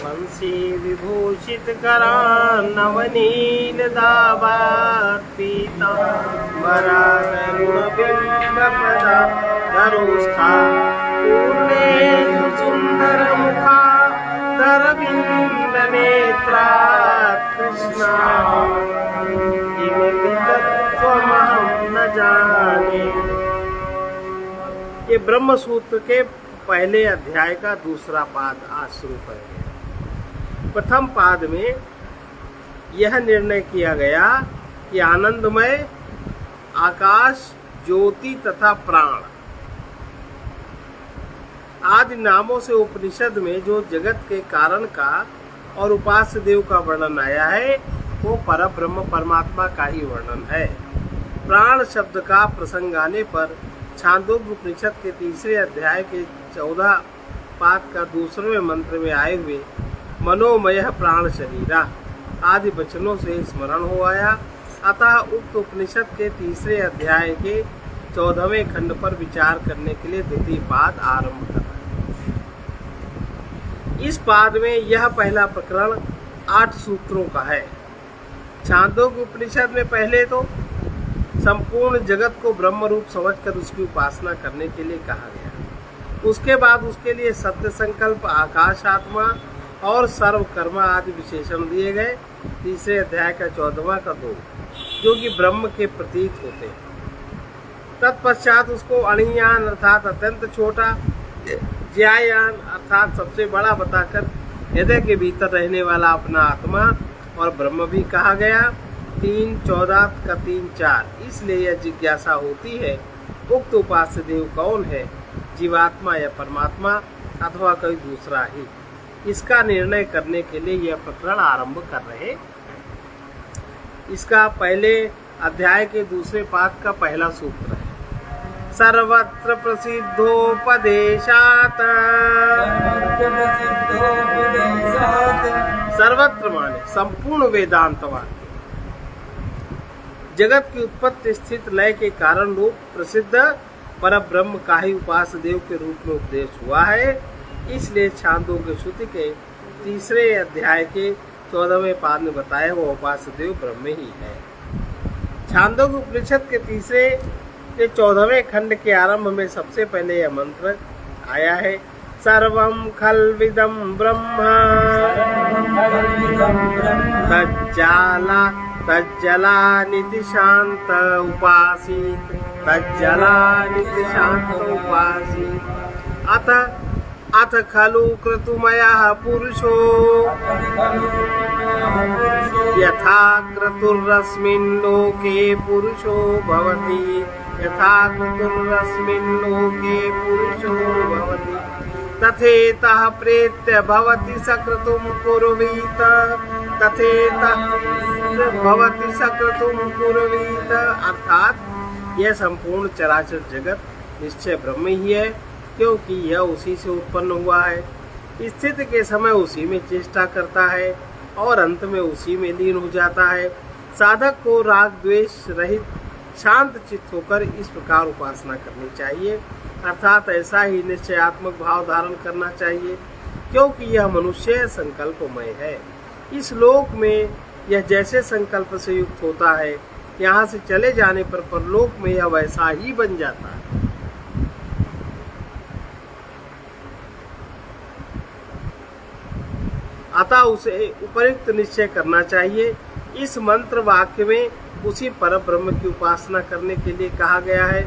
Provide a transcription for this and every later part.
वंशी विभूषित करान नवनील दावात पीतांबरा गरुड़ बिंब पदा धरुष्ठा पूर्णेन्दु सुंदर मुखा धरबिंब नेत्रा कृष्णा किमिति तत्त्वमहं न जाने। ये ब्रह्म सूत्र के पहले अध्याय का दूसरा पाद आज शुरू करेंगे। प्रथम पाद में यह निर्णय किया गया कि आनंदमय आकाश, ज्योति तथा प्राण आदि नामों से उपनिषद में जो जगत के कारण का और उपास्य देव का वर्णन आया है वो परब्रह्म परमात्मा का ही वर्णन है। प्राण शब्द का प्रसंग आने पर छांदोग्य उपनिषद के तीसरे अध्याय के 14 पाद का दूसरे मंत्र में आए हुए मनोमय प्राण शरीरा आदि वचनों से स्मरण हो आया। अतः उक्त उपनिषद के तीसरे अध्याय के 14वें खंड पर विचार करने के लिए द्वितीय पाद आरंभ कर रहा है। इस पाद में यह पहला प्रकरण 8 सूत्रों का है। छांदोग्य उपनिषद में पहले तो संपूर्ण जगत को ब्रह्म रूप समझकर उसकी उपासना करने के लिए कहा गया। उसके बाद उसके लिए सत्य संकल्प, आकाश आत्मा और सर्व कर्मा आदि विशेषण दिए गए। तीसरे अध्याय का 14वां का 2 जो कि ब्रह्म के प्रतीक होते हैं। तत्पश्चात उसको अणियान अर्थात अत्यंत छोटा, ज्यायान अर्थात सबसे बड़ा बताकर हृदय के भीतर रहने वाला अपना आत्मा और ब्रह्म भी कहा गया। 3, 14 का 3, 4 इसलिए यह जिज्ञासा होती है उक्त उपास्य देव कौन है, जीवात्मा या परमात्मा अथवा कोई दूसरा ही। इसका निर्णय करने के लिए यह प्रकरण आरंभ कर रहे। इसका पहले अध्याय के दूसरे पाद का पहला सूत्र है सर्वत्र प्रसिद्धोपदेशात। सर्वत्र माने संपूर्ण वेदांत वाक्य जगत की उत्पत्ति स्थिति लय के कारण रूप प्रसिद्ध परब्रह्म का ही उपास्य देव के रूप में उपदेश हुआ है। इसलिए छांदोग्य श्रुति के तीसरे अध्याय के 14वें पाद में बताया हुआ उपास्य देव ब्रह्म ही है। छांदोग्य उपनिषद के तीसरे के 14वें खंड के आरंभ में सबसे पहले यह मंत्र आया है सर्वं खल्विदं ब्रह्मा तज्जलानिति शांत उपासीत तज्जलानिति शांत उपासीत अथ खलु क्रतुमयः पुरुषो यथा क्रतुर्रस्मिन् लोके पुरुषो भवति यथा क्रतुर्रस्मिन् लोके पुरुषो भवति तथेतः प्रेत्य भवति सक्रतुं कुर्वीत तथेतः भवति सक्रतुं कुर्वीत। अर्थात यह संपूर्ण चराचर जगत निश्चय ब्रह्म ही है, क्योंकि यह उसी से उत्पन्न हुआ है। स्थिति के समय उसी में चेष्टा करता है और अंत में उसी में लीन हो जाता है। साधक को राग द्वेष रहित शांत चित्त होकर इस प्रकार उपासना करनी चाहिए, अर्थात ऐसा ही निश्चयात्मक भाव धारण करना चाहिए, क्योंकि यह मनुष्य संकल्पमय है। इस लोक में यह जैसे संकल्प से युक्त होता है, यहाँ से चले जाने पर परलोक में यह वैसा ही बन जाता है। अतः उसे उपयुक्त निश्चय करना चाहिए। इस मंत्र वाक्य में उसी परब्रह्म की उपासना करने के लिए कहा गया है,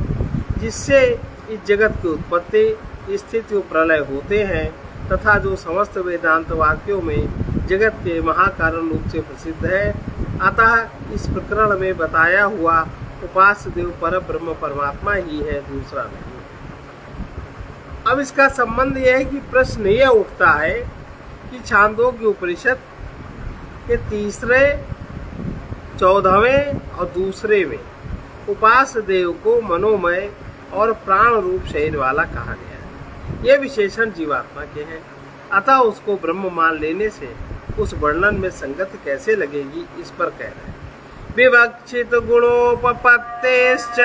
जिससे इस जगत की उत्पत्ति, स्थिति और प्रलय होते हैं, तथा जो समस्त वेदांत वाक्यों में जगत के महाकारण रूप से प्रसिद्ध है। अतः इस प्रकरण में बताया हुआ उपास्य देव परब्रह्म परमात्मा ही है, दूसरा नहीं। अब इसका संबंध यह है कि प्रश्न यह उठता है कि छांदोग्य उपनिषद के तीसरे, 14वें और दूसरे में उपास्य देव को मनोमय और प्राण रूप शरीर वाला कहा गया है। ये विशेषण जीवात्मा के हैं, अतः उसको ब्रह्म मान लेने से उस वर्णन में संगति कैसे लगेगी, इस पर कह रहे हैं। विवक्षित गुणोपपत्तेश्च।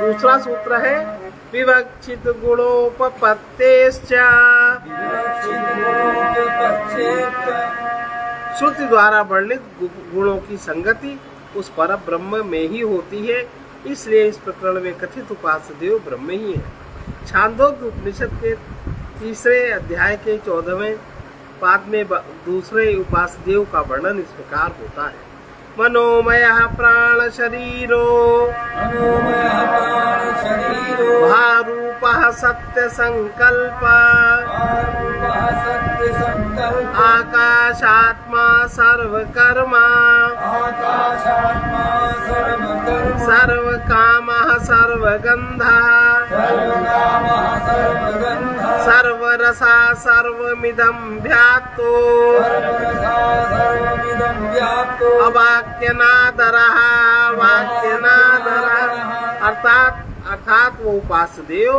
दूसरा सूत्र है विवक्षित गुणोपपत्तेश्च। श्रुति द्वारा वर्णित गुणों की संगति उस पर ब्रह्म में ही होती है, इसलिए इस प्रकरण में कथित उपास्य देव ब्रह्म ही है। छांदोग्य उपनिषद के 3 अध्याय के 14वें पाद में दूसरे उपास्य देव का वर्णन इस प्रकार होता है। मनोमय प्राण शरीरो भारूप सत्य संकल्प आकाशात्मा सर्वकर्मा सर्वकामः सर्वगन्धः सर्वरसा सर्वमिदं व्याप्तो अवाक्यनादरः वाक्यनादरः। अर्थात वो उपास्य देव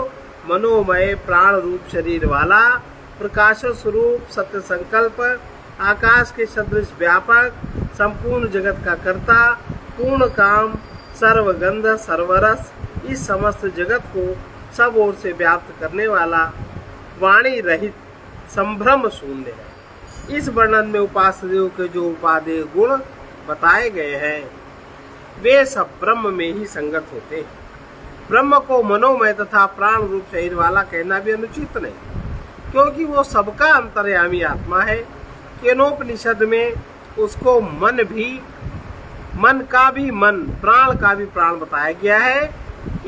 मनोमय प्राण रूप शरीर वाला, प्रकाश स्वरूप, सत्य संकल्प, आकाश के सदृश व्यापक, संपूर्ण जगत का कर्ता, पूर्ण काम, सर्वगंध सर्वरस, इस समस्त जगत को सब ओर से व्याप्त करने वाला, वाणी रहित, संभ्रम शून्य है। इस वर्णन में उपास्य देव के जो उपादेय गुण बताए गए हैं वे सब ब्रह्म में ही संगत होते हैं। ब्रह्म को मनोमय तथा प्राण रूप शरीर वाला कहना भी अनुचित नहीं, क्योंकि वो सबका अंतर्यामी आत्मा है। केनोपनिषद में उसको मन का भी मन, प्राण का भी प्राण बताया गया है।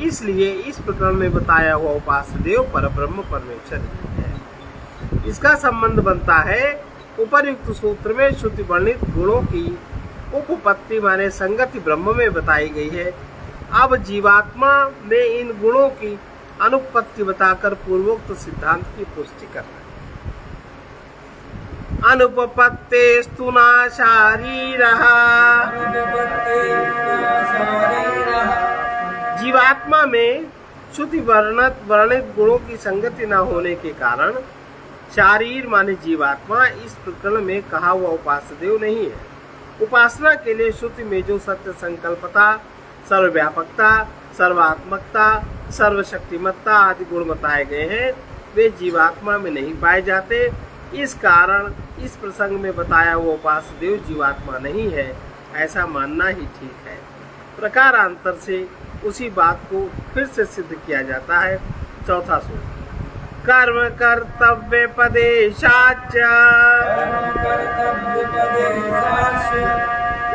इसलिए इस प्रकरण में बताया हुआ उपास्य देव परब्रह्म परमेश्वर है। इसका संबंध बनता है उपर्युक्त सूत्र में श्रुति वर्णित गुणों की उपपत्ति माने संगति ब्रह्म में बताई गई है। अब जीवात्मा ने इन गुणों की अनुपत्ति बताकर पूर्वोक्त सिद्धांत की पुष्टि करना है। अनुपपत्तेस्तु न शारीरः, जीवात्मा में श्रुति वर्णित गुणों की संगति न होने के कारण शारीर माने जीवात्मा इस प्रकरण में कहा हुआ उपास्य देव नहीं है। उपासना के लिए श्रुति में जो सत्य संकल्पता, सर्वव्यापकता, सर्वात्मकता, सर्वशक्तिमत्ता आदि गुण बताए गए हैं वे जीवात्मा में नहीं पाए जाते। इस कारण इस प्रसंग में बताया हुआ उपास्य देव जीवात्मा नहीं है, ऐसा मानना ही ठीक है। प्रकारांतर से उसी बात को फिर से सिद्ध किया जाता है। चौथा सूत्र कर्म कर्तव्य पदेशाच।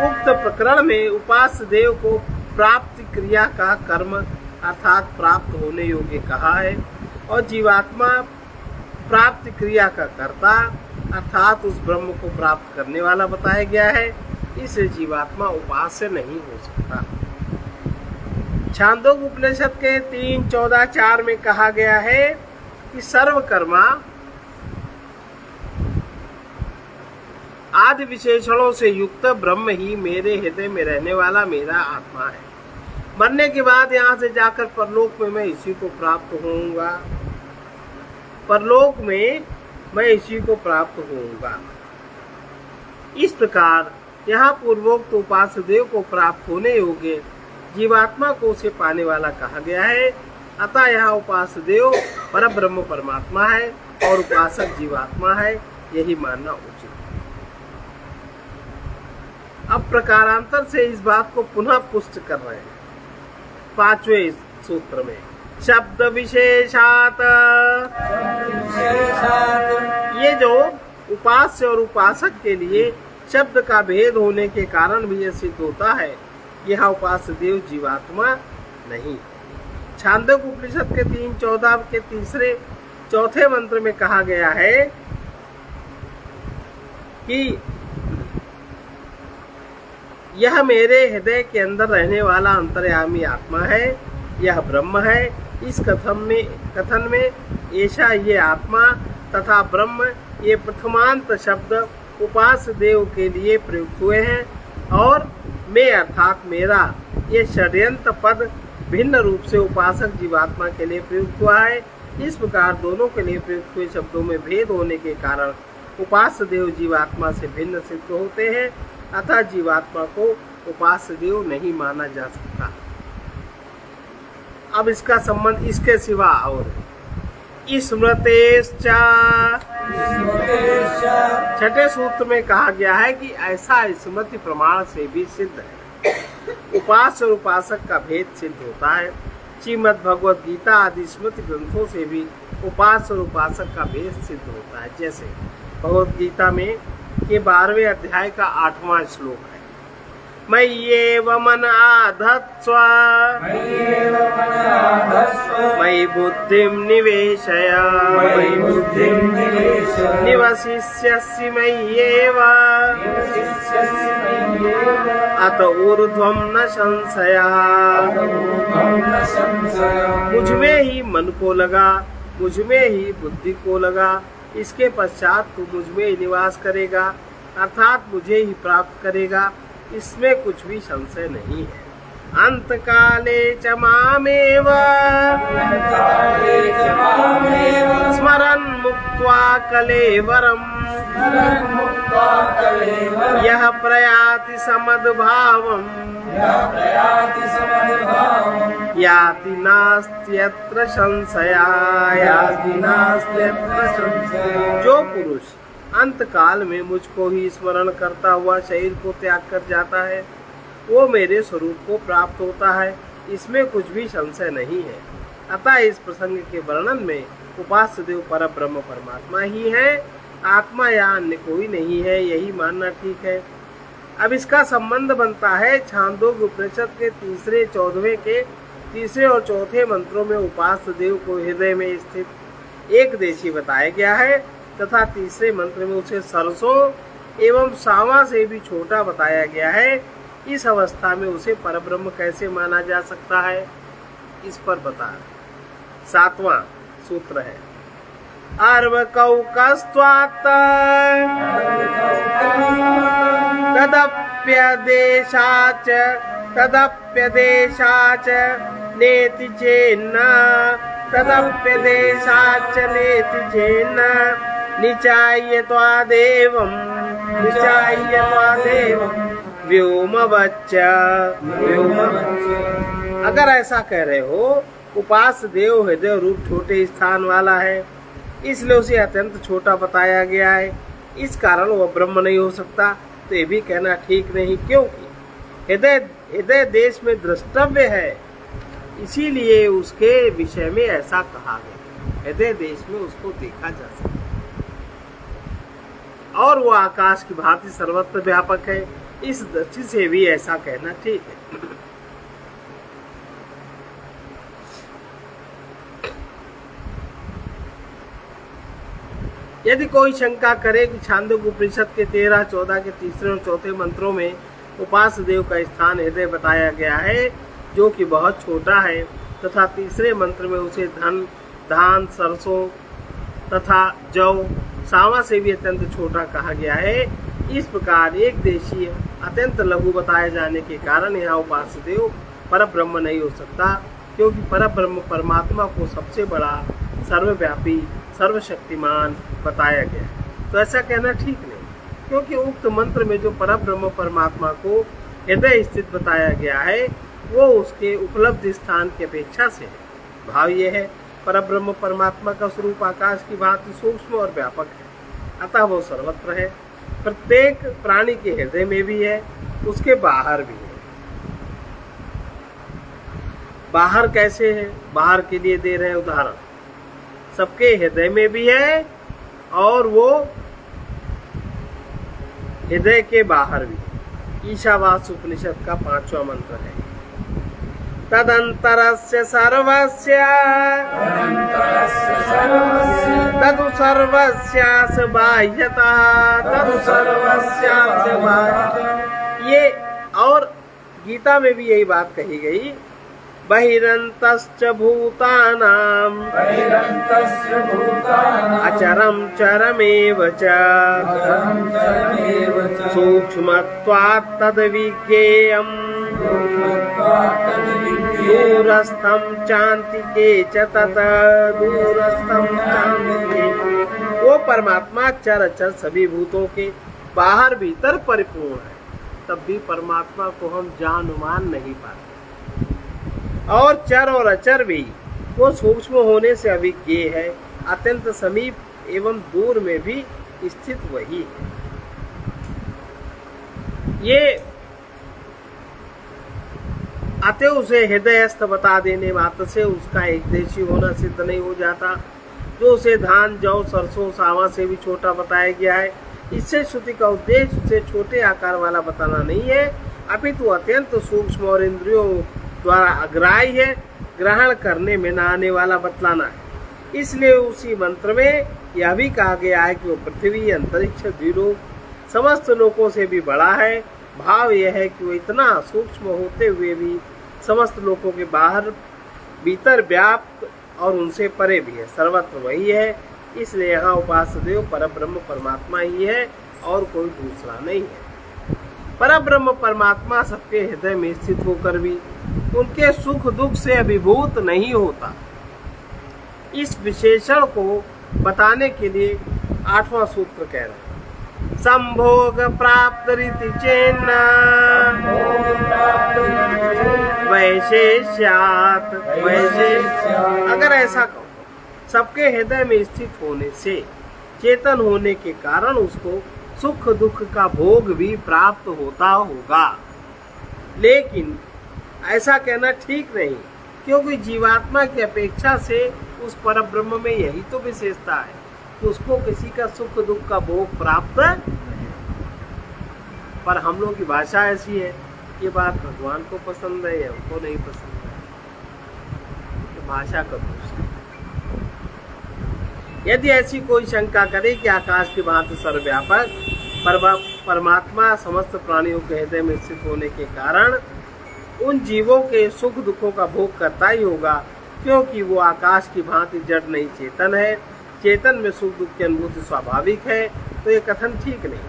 उक्त प्रकरण में उपास्य देव को प्राप्ति क्रिया का कर्म अर्थात प्राप्त होने योग्य कहा है और जीवात्मा प्राप्ति क्रिया का कर्ता अर्थात उस ब्रह्म को प्राप्त करने वाला बताया गया है। इससे जीवात्मा उपास्य नहीं हो सकता। छांदोग्य उपनिषद के 3:14-4 में कहा गया है कि सर्वकर्मा आदि विशेषणों से युक्त ब्रह्म ही मेरे हृदय में रहने वाला मेरा आत्मा है। मरने के बाद यहाँ से जाकर परलोक में मैं इसी को प्राप्त होऊंगा। परलोक में मैं इसी को प्राप्त होऊंगा। इस प्रकार यहाँ पूर्वोक्त उपास्य देव को प्राप्त होने योग्य जीवात्मा को उसे पाने वाला कहा गया है। अतः यहाँ उपास्य देव परब्रह्म परमात्मा है और उपासक जीवात्मा है, यही मानना उचित है। अब प्रकारांतर से इस बात को पुनः पुष्ट कर रहे हैं 5वें सूत्र में शब्द विशेषात। ये जो उपास्य और उपासक के लिए शब्द का भेद होने के कारण भी यह सिद्ध होता है यह उपास्य देव जीवात्मा नहीं। छांदोग्य उपनिषद के 3:14 के चौथे मंत्र में कहा गया है कि यह मेरे हृदय के अंदर रहने वाला अंतर्यामी आत्मा है, यह ब्रह्म है। इस कथन में ऐसा ये आत्मा तथा ब्रह्म ये प्रथमांत शब्द उपास्य देव के लिए प्रयुक्त हुए हैं और मैं अर्थात मेरा ये षड्यंत्र पद भिन्न रूप से उपासक जीवात्मा के लिए प्रयुक्त हुआ है। इस प्रकार दोनों के लिए प्रयुक्त हुए शब्दों में भेद होने के कारण उपास्य देव जीवात्मा से भिन्न सिद्ध होते हैं। अतः जीवात्मा को उपास्य देव नहीं माना जा सकता। अब इसका संबंध इसके सिवा और स्मृतेश्च, छठे सूत्र में कहा गया है कि ऐसा स्मृति प्रमाण से भी सिद्ध है। उपास्य और उपासक का भेद सिद्ध होता है। श्रीमद् भगवद गीता आदि स्मृति ग्रंथों से भी उपास्य और उपासक का भेद सिद्ध होता है। जैसे भगवद गीता में ये 12वें अध्याय का 8वां श्लोक है, मय्येव मन आधत्स्व मयि बुद्धिं निवेशय निवसिष्यसि मय्येव अत ऊर्ध्वं न संशयः। मुझ में ही मन को लगा, मुझ में ही बुद्धि को लगा, इसके पश्चात तू मुझ में ही निवास करेगा, अर्थात मुझे ही प्राप्त करेगा, इसमें कुछ भी संशय नहीं है। अंतकाले च मामेव स्मरन् मुक्त्वा कलेवरम् यः प्रयाति समद्भावम् याति नास्त्यत्र संशयः। जो पुरुष अंतकाल में मुझको ही स्मरण करता हुआ शरीर को त्याग कर जाता है, वो मेरे स्वरूप को प्राप्त होता है, इसमें कुछ भी संशय नहीं है। अतः इस प्रसंग के वर्णन में उपास्य देव पर ब्रह्म परमात्मा ही है, आत्मा या अन्य कोई नहीं है, यही मानना ठीक है। अब इसका संबंध बनता है छांदोग्य उपनिषद के 3, 14वें के 3 और 4 मंत्रों में उपास्य देव को हृदय में स्थित एक देशी बताया गया है तथा 3 मंत्र में उसे सरसों एवं सावा से भी छोटा बताया गया है। इस अवस्था में उसे परब्रह्म कैसे माना जा सकता है, इस पर बता 7वां सूत्र है, अर्वकौकस्त्वात् तदप्यदेशाच नेति चेन्न तदप्यदेशाच नेति चेन्न निचाय्यत्वादेवं व्योमवच्च। अगर ऐसा कह रहे हो उपास्य देव हृदय रूप छोटे स्थान वाला है, इसलिए उसे अत्यंत छोटा बताया गया है, इस कारण वह ब्रह्म नहीं हो सकता, तो ये भी कहना ठीक नहीं, क्योंकि हृदय देश में द्रष्टव्य है, इसीलिए उसके विषय में ऐसा कहा गया। हृदय देश में उसको देखा जा सकता और वो आकाश की भांति सर्वत्र व्यापक है, इस दृष्टि से भी ऐसा कहना ठीक है। यदि कोई शंका करे कि छांदोग्य उपनिषद के 13, 14 के 3 और 4 मंत्रों में उपास्य देव का स्थान हृदय बताया गया है, जो कि बहुत छोटा है, तथा 3 मंत्र में उसे धन, धान, सरसों तथा जौ, सावा से भी अत्यंत छोटा कहा गया है, इस प्रकार एक देशीय अत्यंत लघु बताए जाने के कारण यहाँ उपास्य देव परब्रह्म नहीं हो सकता, क्योंकि परब्रह्म परमात्मा को सबसे बड़ा, सर्वव्यापी, सर्वशक्तिमान बताया गया है। तो ऐसा कहना ठीक नहीं, क्योंकि उक्त मंत्र में जो परब्रह्म परमात्मा को हृदय स्थित बताया गया है, वो उसके उपलब्ध स्थान की अपेक्षा से है। भाव ये है, परब्रह्म परमात्मा का स्वरूप आकाश की भांति सूक्ष्म और व्यापक है, अतः वो सर्वत्र है, प्रत्येक प्राणी के हृदय में भी है, उसके बाहर भी है। बाहर कैसे है, बाहर के लिए दे रहे हैं उदाहरण, सबके हृदय में भी है और वो हृदय के बाहर भी। ईशावास्य उपनिषद का 5वां मंत्र है, तदंतरस्य सर्वस्य तदु सर्वस्यास्य बाह्यतः ये, और गीता में भी यही बात कही गई, बहिरन्तश्च भूतानां अचरं चरमेव च सूक्ष्मत्वात् तद्विज्ञेयम् दूरस्थं चान्तिके च तत् दूरस्थं चान्तिके। वो परमात्मा चर अचर सभी भूतों के बाहर भीतर परिपूर्ण है, तब भी परमात्मा को हम जान मान नहीं पाते। और चर और अचर भी वो सूक्ष्म होने से अभिज्ञेय है, अत्यंत समीप एवं दूर में भी स्थित वही है। ये अतः उसे हृदयस्थ बता देने मात्र से उसका एकदेशी होना सिद्ध नहीं हो जाता। जो उसे धान, जौ, सरसों, सावा से भी छोटा बताया गया है, इससे श्रुति का उद्देश्य उसे छोटे आकार वाला बताना नहीं है, अपितु अत्यंत सूक्ष्म और इंद्रियों द्वारा अग्राह्य है, ग्रहण करने में न आने वाला बतलाना है। इसलिए उसी मंत्र में यह भी कहा गया है कि वो पृथ्वी, अंतरिक्ष, द्विलोक समस्त लोकों से भी बड़ा है। भाव यह है कि वो इतना सूक्ष्म होते हुए भी समस्त लोकों के बाहर भीतर व्याप्त और उनसे परे भी है, सर्वत्र वही है। इसलिए यहाँ उपास्य देव परब्रह्म परमात्मा ही है और कोई दूसरा नहीं है। परब्रह्म परमात्मा सबके हृदय में स्थित होकर भी उनके सुख दुख से अभिभूत नहीं होता। इस विशेषण को बताने के लिए 8वां सूत्र कह रहे हैं, संभोग प्राप्त रीति चेन्न वैशेष्यात् वैशेष्यात्। अगर ऐसा कहो, सबके हृदय में स्थित होने से, चेतन होने के कारण उसको सुख दुख का भोग भी प्राप्त होता होगा, लेकिन ऐसा कहना ठीक नहीं, क्योंकि जीवात्मा की अपेक्षा से उस परब्रह्म में यही तो विशेषता है कि उसको किसी का सुख दुख का भोग प्राप्त नहीं। पर हम लोग की भाषा ऐसी है, ये बात भगवान को पसंद है या हमको नहीं पसंद है, तो भाषा का दोष है। यदि ऐसी कोई शंका करे कि आकाश की भांति सर्वव्यापक परमात्मा समस्त प्राणियों के हृदय में स्थित होने के कारण उन जीवों के सुख दुखों का भोग करता ही होगा, क्योंकि वो आकाश की भांति जड़ नहीं चेतन है, चेतन में सुख दुख की अनुभूति स्वाभाविक है, तो ये कथन ठीक नहीं,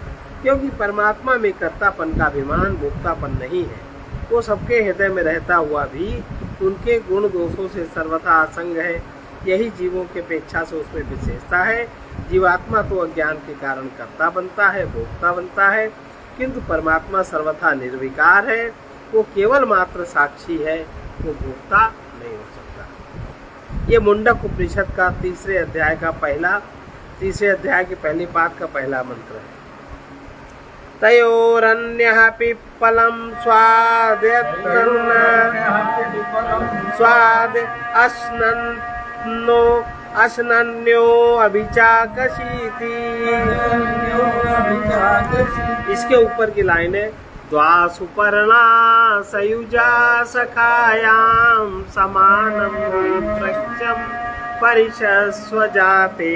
क्योंकि परमात्मा में कर्तापन का अभिमान, भोक्तापन नहीं है। वो सबके हृदय में रहता हुआ भी उनके गुण दोषों से सर्वथा असंग है, यही जीवों की अपेक्षा से उसमें विशेषता है। जीवात्मा तो अज्ञान के कारण कर्ता बनता है, भोक्ता बनता है, किंतु परमात्मा सर्वथा निर्विकार है, वो केवल मात्र साक्षी है, वो भोक्ता नहीं हो सकता। ये मुंडक उपनिषद का तीसरे अध्याय के पहली पाद का पहला मंत्र है। तयोरन्यः पिप्पलं स्वाद अश्नन्यो अभिचाकशीति। इसके ऊपर की लाइन है, द्वासुपर्णा सयुजा सखायां समानं प्रक्षं परिशस्व जाते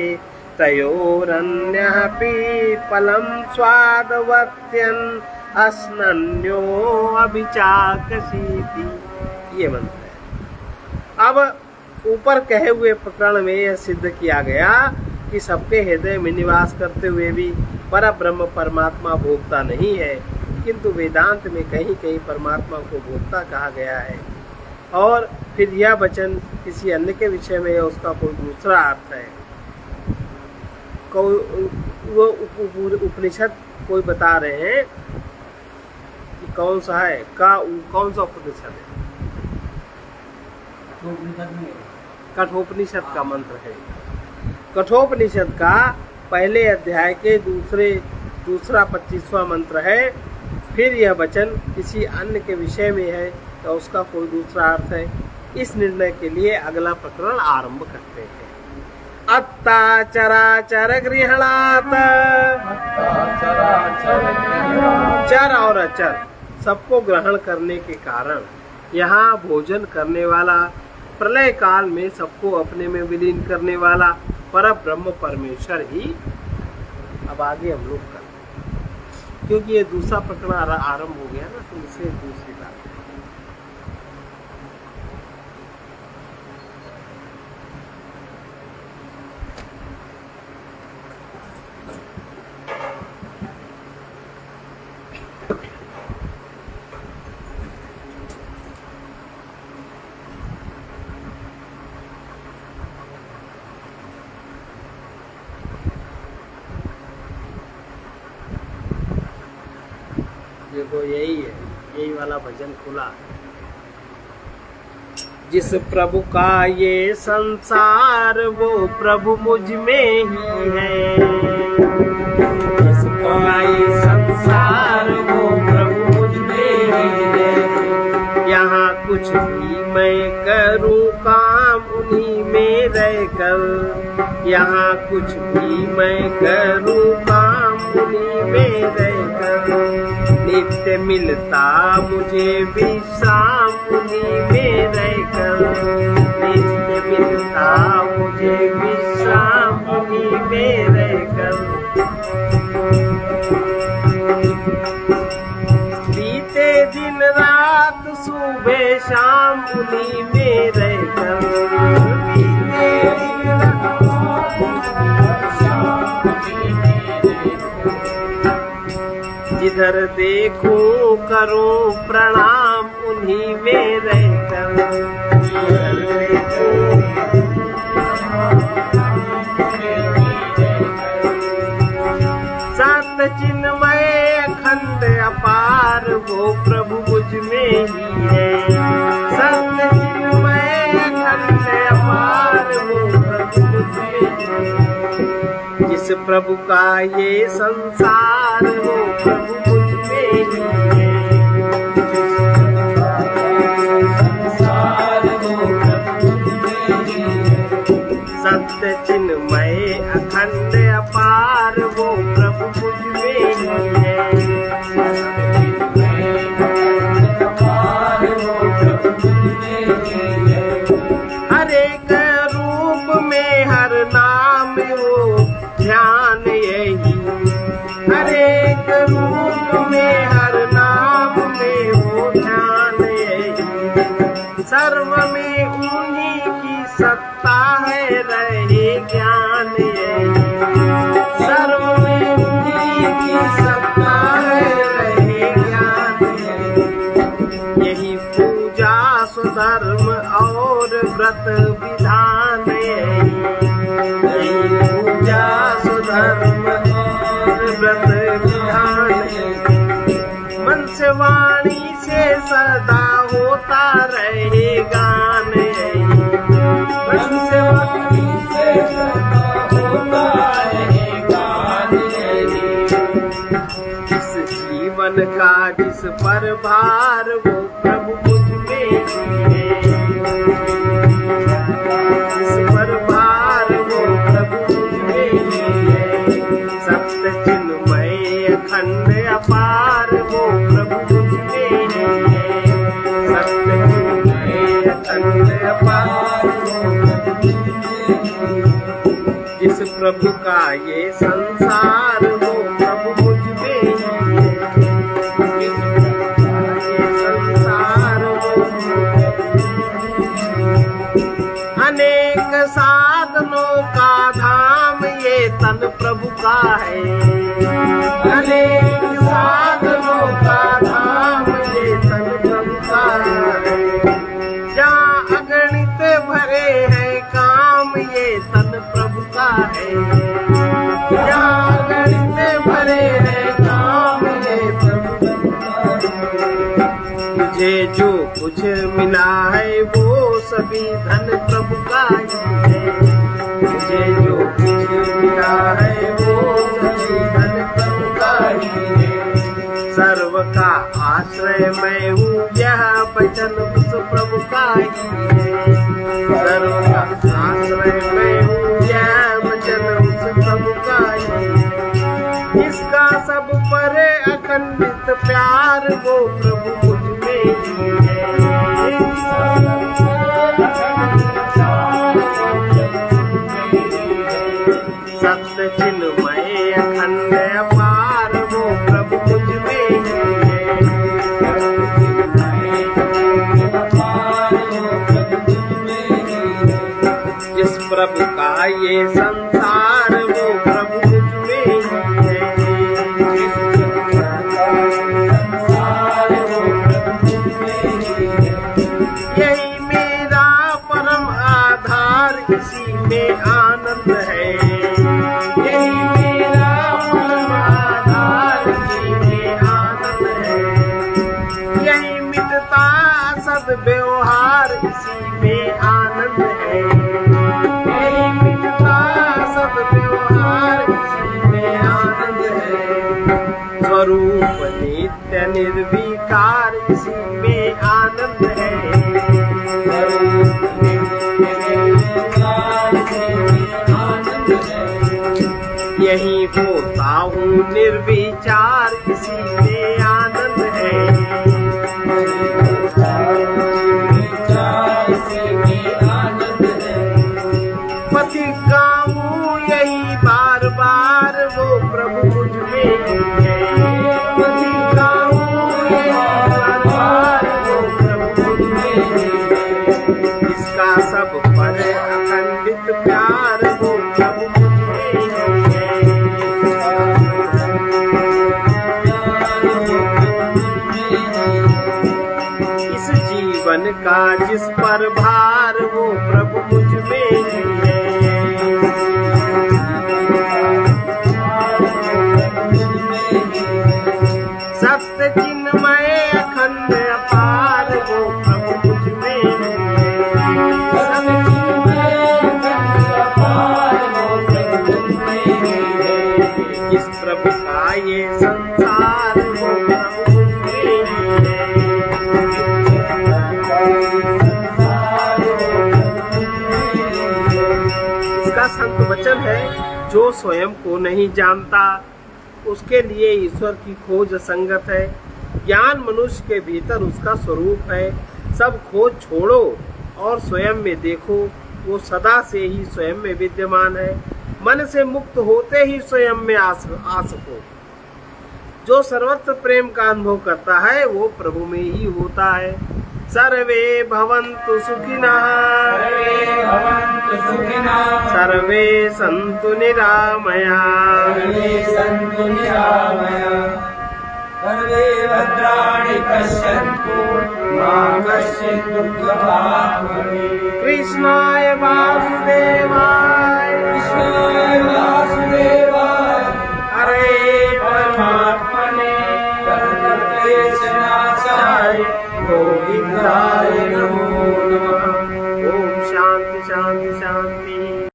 तयोरन्यः पिप्पलं स्वादवत्यन् अश्नन्यो अभिचाकशीति। ये मंत्र है। अब ऊपर कहे हुए प्रकरण में यह सिद्ध किया गया कि सबके हृदय में निवास करते हुए भी परब्रह्म परमात्मा भोक्ता नहीं है, किंतु वेदांत में कहीं कहीं परमात्मा को भोक्ता कहा गया है। और फिर यह वचन किसी अन्य के विषय में उसका कोई दूसरा अर्थ है। वो उपनिषद कोई बता रहे हैं कि कौन सा है, कौन सा उपनिषद है? कठोपनिषद का मंत्र है। कठोपनिषद का पहले अध्याय के दूसरा 25वां मंत्र है। फिर यह वचन किसी अन्य के विषय में है तो उसका कोई दूसरा अर्थ है। इस निर्णय के लिए अगला प्रकरण आरंभ करते हैं। अत्ता चराचर गृहणात्, चर और अचर सबको ग्रहण करने के कारण यहाँ भोजन करने वाला, प्रलय काल में सबको अपने में विलीन करने वाला परब्रह्म परमेश्वर ही अब आगे हम लोग करते हैं, क्योंकि ये दूसरा प्रकरण आरंभ हो गया ना, तो इसे दूसरी बात देखो, यही है, यही वाला भजन खुला। जिस प्रभु का ये संसार वो प्रभु मुझ में ही है। जिसका ये संसार वो प्रभु मुझ में ही है। यहाँ कुछ भी मैं करूँ काम उन्हीं में रहकर। यहाँ कुछ भी मैं करूँ काम उन्हीं में रहकर। नित्य मिलता मुझे विश्राम उन्हीं में रहकर। नित्य मिलता मुझे विश्राम उन्हीं में रहकर। बीते दिन रात सुबह शाम उन्हीं में रहकर। बीते दिन रात शाम उन्हीं में रहकर। जिधर देखो करो प्रणाम उन्हीं में रहकर। जिधर देखो सत्य चिन्मय अखंड अपार वो प्रभु मुझ में ही है। सत्य चिन्मय अखंड अपार वो प्रभु मुझ में ही है। जिस प्रभु का ये संसार वो प्रभु मुझ में ही है। संसार वो प्रभु मुझ में ही है। सत्य चिन्मय अखंड अपार वो प्रभु मुझ में ही है। हर एक रूप में हर नाम वो ध्यान यही। हर एक रूप में हर नाम में वो ध्यान यही। सर्व में उन्हीं की सत्ता है रहे ज्ञान यही। सर्व में उन्हीं की सत्ता है रहे ज्ञान यही। यही पूजा स्वधर्म और व्रत विधान यही। यही पूजा स्वधर्म और व्रत विधान यही। मन से वाणी से सदा होता रहे गान यही। मन से वाणी से सदा होता रहे गान यही। जिस जीवन का जिस पर भार वो प्रभु मुझ में ही है। जिस पर भार वो प्रभु मुझ में ही है। सत्य चिन्मय अखंड अपार वो प्रभु मुझ में ही है। सत्य चिन्मय अखंड अपार वो प्रभु मुझ में ही है। जिस प्रभु का ये संसार वो प्रभु मुझ में ही है। जिस प्रभु का ये संसार वो अनेक साधनों का धाम ये तन प्रभु का है। अनेक साधनों का धाम ये तन प्रभु का है। जहाँ अगणित भरे हैं काम ये तन प्रभु का है। जहाँ अगणित भरे हैं काम ये तन प्रभु का है। मुझे जो कुछ मिला है वो सभी धन प्रभु का ही है। मुझे जो कुछ मिला है वो सभी धन प्रभु का ही है। सर्व का आश्रय मैं हूँ यह वचन उस प्रभु का ही है। सर्व का आश्रय मैं हूँ यह वचन उस प्रभु का ही है। इसका सब पर अखंडित प्यार वो प्रभु मुझ में ही है। सत्य चिन्मय अखंड अपार वो प्रभु मुझ में ही है। जिस प्रभु का ये संसार वो प्रभु मुझ में ही है। जिस प्रभु का संसार वो प्रभु मुझ में ही है। यही मेरा परम आधार इसी में आनंद है। यही मेरा परम आधार इसी में आनंद है। यही मिटता सद व्यवहार इसी में निर्विकार इसी में आनंद है। यही होता हूँ निर्विचार इसी में आनंद है। पति गाऊं यही बार बार वो प्रभु मुझ में ही है। पति गाऊं यही बार बार वो प्रभु मुझ में ही है। इसका सब पर अखंडित प्यार वो प्रभु मुझ में ही है। इस जीवन का जिस पर भार वो प्रभु मुझ में ही है। सत्य चिन्मय अखंड अपार वो प्रभु मुझ में ही है। सत्य चिन्मय अखंड अपार वो प्रभु मुझ में ही है। इस प्रभु का ये संसार वो प्रभु मुझ में ही है। इसका संत वचन है, जो स्वयं को नहीं जानता उसके लिए ईश्वर की खोज असंगत है। ज्ञान मनुष्य के भीतर उसका स्वरूप है। सब खोज छोड़ो और स्वयं में देखो, वो सदा से ही स्वयं में विद्यमान है। मन से मुक्त होते ही स्वयं में आ सको। जो सर्वत्र प्रेम का अनुभव करता है वो प्रभु में ही होता है। सर्वे भवन्तु सुखिनः, सर्वे सन्तु निरामयाः, सर्वे भद्राणि पश्यन्तु मा कश्चित् दुःखभाग् भवेत्। कृष्णाय वासुदेवाय, कृष्णाय वासुदेवाय, हरे परमात्मने प्रणतक्लेशनाशाय गोविन्दाय